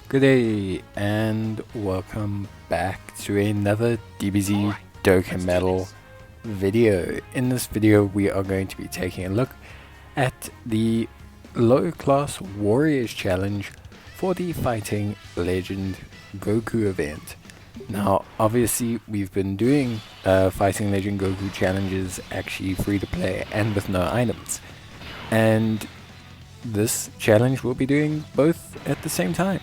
Good day and welcome back to another Dbz Dokkan medal video. In this video we are going to be taking a look at the low class warriors challenge for the Fighting Legend Goku event. Now obviously we've been doing Fighting Legend Goku challenges actually free to play and with no items, and this challenge we'll be doing both at the same time.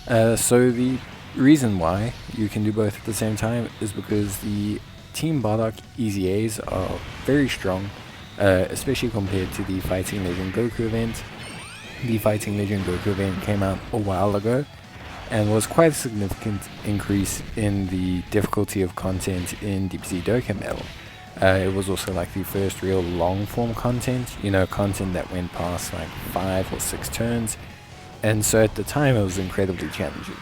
So the reason why you can do both at the same time is because the Team Bardock EZAs are very strong, especially compared to the Fighting Legend Goku event. The Fighting Legend Goku event came out a while ago and was quite a significant increase in the difficulty of content in Dbz Dokkan medal. It was also like the first real long form content, content that went past like 5 or 6 turns. And so at the time it was incredibly challenging.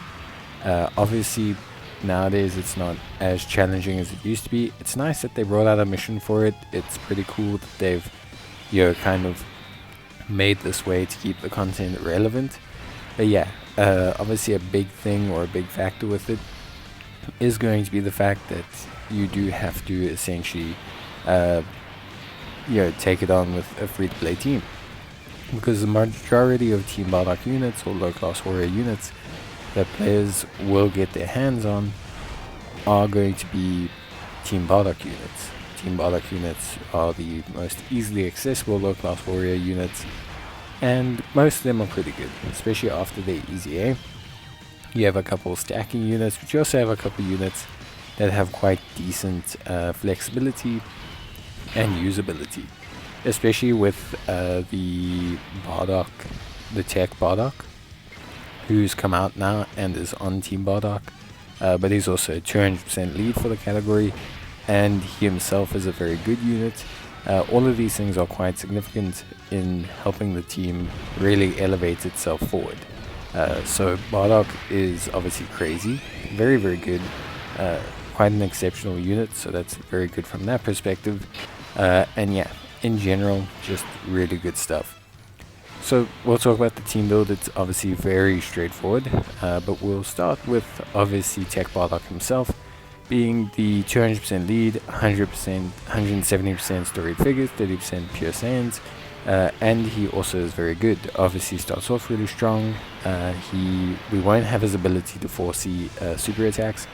Obviously nowadays it's not as challenging as it used to be. It's nice that they brought out a mission for it. It's pretty cool that they've kind of made this way to keep the content relevant. But yeah, obviously a big thing or a big factor with it is going to be the fact that you do have to essentially take it on with a free to play team, because the majority of Team Bardock units or low class warrior units that players will get their hands on are going to be Team Bardock units. Team Bardock units are the most easily accessible low class warrior units, and most of them are pretty good, especially after their EZA. You have a couple stacking units, but you also have a couple units that have quite decent flexibility and usability, especially with the Bardock, the Tech Bardock, who's come out now and is on Team Bardock, but he's also a 200% lead for the category, and he himself is a very good unit. All of these things are quite significant in helping the team really elevate itself forward. So Bardock is obviously crazy, very, very good, quite an exceptional unit, so that's very good from that perspective. And yeah, in general, just really good stuff. So we'll talk about the team build. It's obviously very straightforward, but we'll start with obviously Tech Bardock himself being the 200% lead, 100%, 170% storied figures, 30% pure sands, and he also is very good. Obviously starts off really strong. We won't have his ability to foresee super attacks,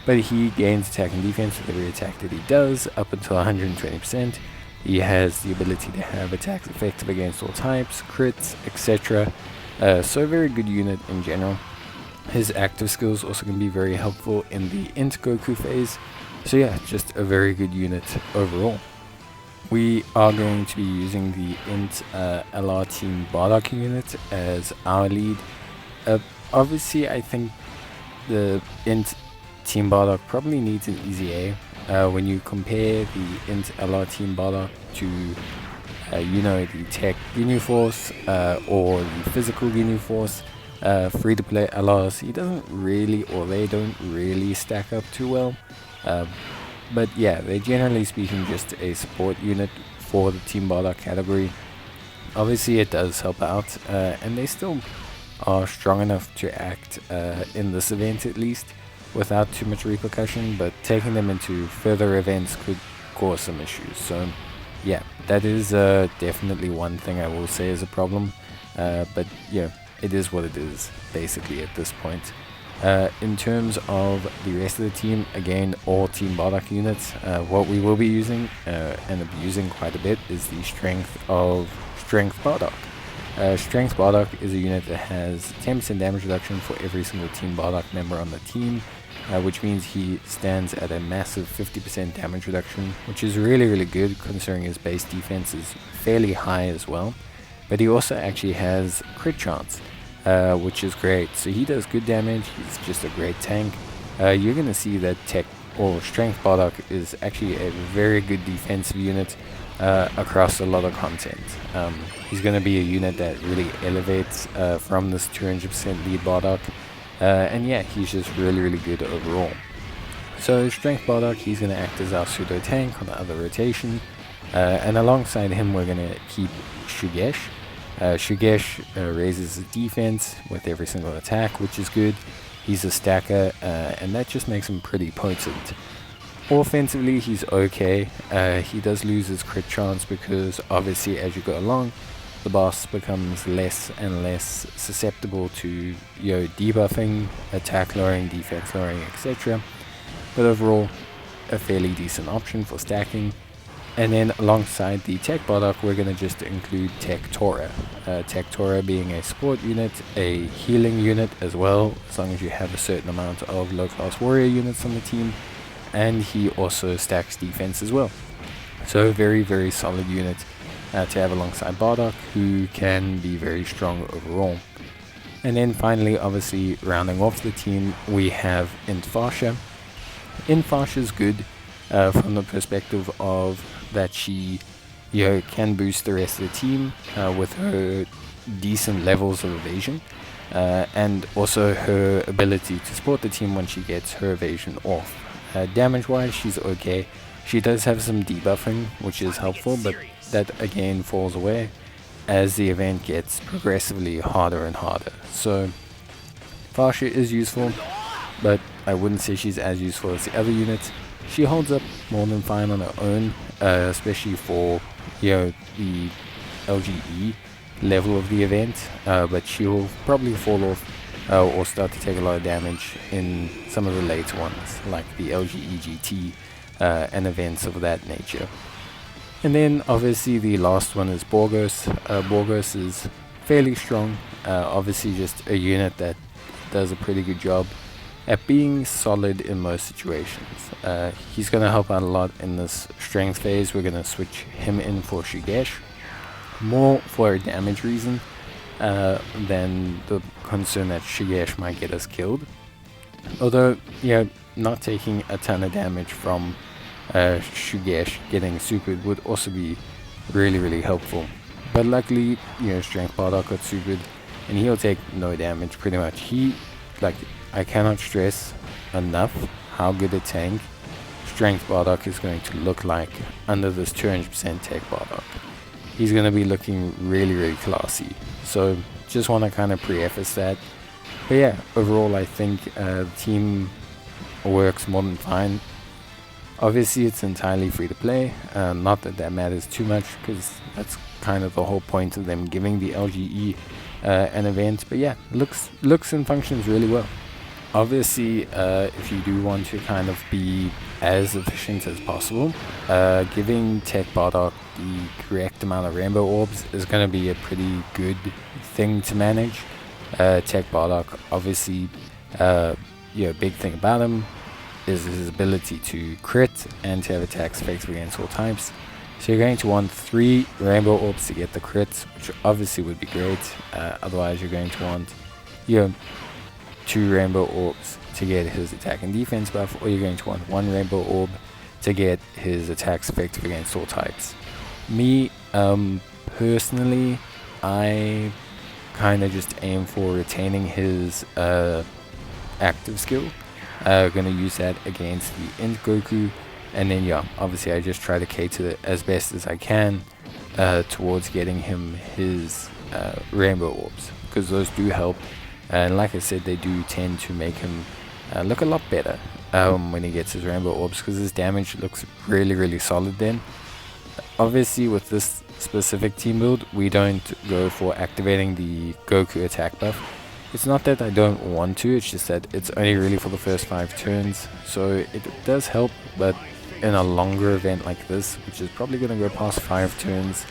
but he gains attack and defense with every attack that he does up until 120%. He has the ability to have attacks effective against all types, crits, etc. So a very good unit in general. His active skills also can be very helpful in the Int Goku phase. So yeah, just a very good unit overall. We are going to be using the Int LR Team Bardock unit as our lead. Obviously I think the Int Team Bardock probably needs an EZA. When you compare the Int LR Team Bardock to the Tech Ginyu Force or the Physical Ginyu Force, free to play LRs, he doesn't really, or they don't really stack up too well. But yeah, they're generally speaking just a support unit for the Team Bardock category. Obviously it does help out, and they still are strong enough to act in this event at least without too much repercussion, but taking them into further events could cause some issues. So yeah, that is definitely one thing I will say is a problem, but yeah, it is what it is basically at this point. In terms of the rest of the team, again, all Team Bardock units, what we will be using and using quite a bit is the Strength Bardock. Strength Bardock is a unit that has 10% damage reduction for every single Team Bardock member on the team, which means he stands at a massive 50% damage reduction, which is really, really good considering his base defense is fairly high as well. But he also actually has crit chance, which is great. So he does good damage. He's just a great tank. You're going to see that Strength Bardock is actually a very good defensive unit across a lot of content. He's going to be a unit that really elevates from this 200% lead Bardock. And yeah, he's just really, really good overall. So Strength Bardock, he's going to act as our pseudo tank on the other rotation. And alongside him, we're going to keep Shugesh. Shigesh raises his defense with every single attack, which is good. He's a stacker, and that just makes him pretty potent. Offensively, he's okay. He does lose his crit chance because obviously as you go along, the boss becomes less and less susceptible to debuffing, attack lowering, defense lowering, etc. But overall, a fairly decent option for stacking. And then alongside the Tech Bardock, we're going to just include Tech Tora. Tech Tora being a support unit, a healing unit as well, as long as you have a certain amount of low-class warrior units on the team. And he also stacks defense as well. So a very, very solid unit to have alongside Bardock, who can be very strong overall. And then finally, obviously, rounding off the team, we have Infasha. Infasha is good from the perspective of that she can boost the rest of the team with her decent levels of evasion, and also her ability to support the team when she gets her evasion off. Damage wise, she's okay. She does have some debuffing, which is helpful, but that again falls away as the event gets progressively harder and harder. So Fasha is useful, but I wouldn't say she's as useful as the other units. She holds up more than fine on her own, especially for the LGE level of the event, but she will probably fall off or start to take a lot of damage in some of the later ones, like the LGE GT and events of that nature. And then obviously the last one is Borgos. Borgos is fairly strong, obviously just a unit that does a pretty good job at being solid in most situations. He's going to help out a lot in this strength phase. We're going to switch him in for Shigesh, more for a damage reason than the concern that Shigesh might get us killed. Although, not taking a ton of damage from Shigesh getting supered would also be really, really helpful. But luckily, Strength Bardock got supered, and he'll take no damage pretty much. I cannot stress enough how good a tank Strength Bardock is going to look like under this 200% Tech Bardock. He's going to be looking really, really classy. So just want to kind of preface that. But yeah, overall I think the team works more than fine. Obviously it's entirely free to play, not that that matters too much because that's kind of the whole point of them giving the LGE an event. But yeah, looks and functions really well. Obviously, if you do want to kind of be as efficient as possible, giving Tech Bardock the correct amount of rainbow orbs is going to be a pretty good thing to manage. Tech Bardock, obviously, big thing about him is his ability to crit and to have attacks effective against all types. So you're going to want 3 rainbow orbs to get the crits, which obviously would be great. Otherwise, you're going to want 2 rainbow orbs to get his attack and defense buff, or you're going to want 1 rainbow orb to get his attacks effective against all types. Me, personally, I kind of just aim for retaining his active skill. Gonna use that against the Int Goku, and then obviously I just try to cater it as best as I can towards getting him his rainbow orbs, because those do help. And like I said, they do tend to make him look a lot better when he gets his rainbow orbs, because his damage looks really, really solid then. Obviously with this specific team build, we don't go for activating the Goku attack buff. It's not that I don't want to, it's just that it's only really for the first 5 turns. So it does help, but in a longer event like this, which is probably going to go past 5 turns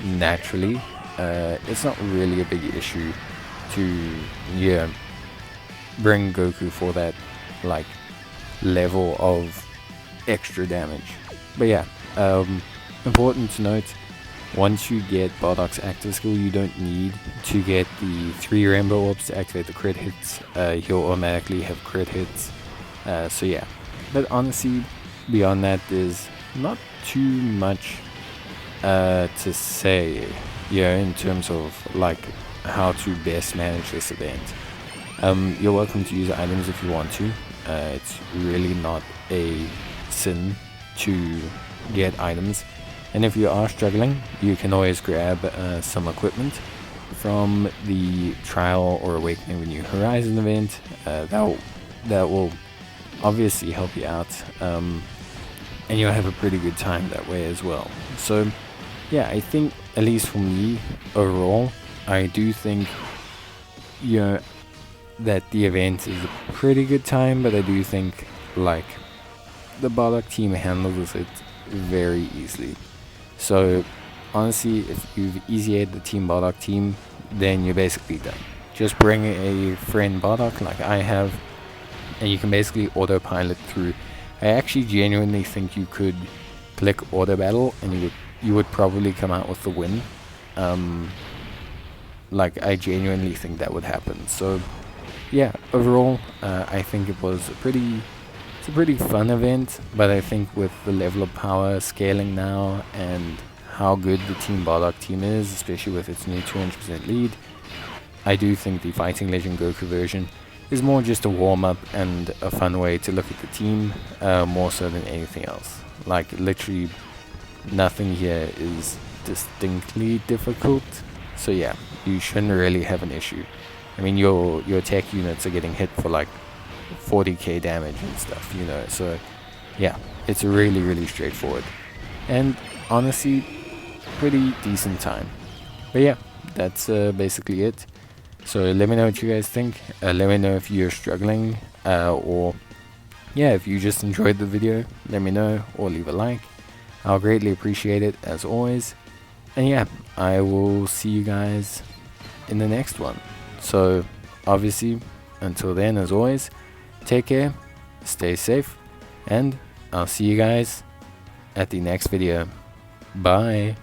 naturally, it's not really a big issue to bring Goku for that level of extra damage. But yeah, important to note, once you get Bardock's active skill, you don't need to get the 3 rainbow orbs to activate the crit hits. He'll automatically have crit hits. So yeah, but honestly, beyond that, there's not too much to say in terms of how to best manage this event. You're welcome to use items if you want to. It's really not a sin to get items, and if you are struggling, you can always grab some equipment. from the Trial or Awakening of a New Horizon event. That will obviously help you out, and you'll have a pretty good time that way as well. So yeah, I think, at least for me overall, I do think, you know, that the event is a pretty good time, but I do think like the Bardock team handles it very easily. So honestly, if you've easy-aired the Team Bardock team, then you're basically done. Just bring a friend Bardock like I have, and you can basically autopilot through. I actually genuinely think you could click auto battle and you would probably come out with the win. Like, I genuinely think that would happen. So yeah, overall, I think it's a pretty fun event, but I think with the level of power scaling now and how good the Team Bardock team is, especially with its new 200% lead, I do think the Fighting Legend Goku version is more just a warm-up and a fun way to look at the team, more so than anything else. Like, literally nothing here is distinctly difficult, so yeah, you shouldn't really have an issue. I mean, your attack units are getting hit for like 40k damage and stuff, you know, so yeah, it's really, really straightforward. And honestly, pretty decent time. But yeah, that's basically it. So let me know what you guys think. Let me know if you're struggling, or yeah, if you just enjoyed the video, let me know, or leave a like. I'll greatly appreciate it, as always. And yeah, I will see you guys in the next one. So obviously, until then, as always, take care, stay safe, and I'll see you guys at the next video. Bye.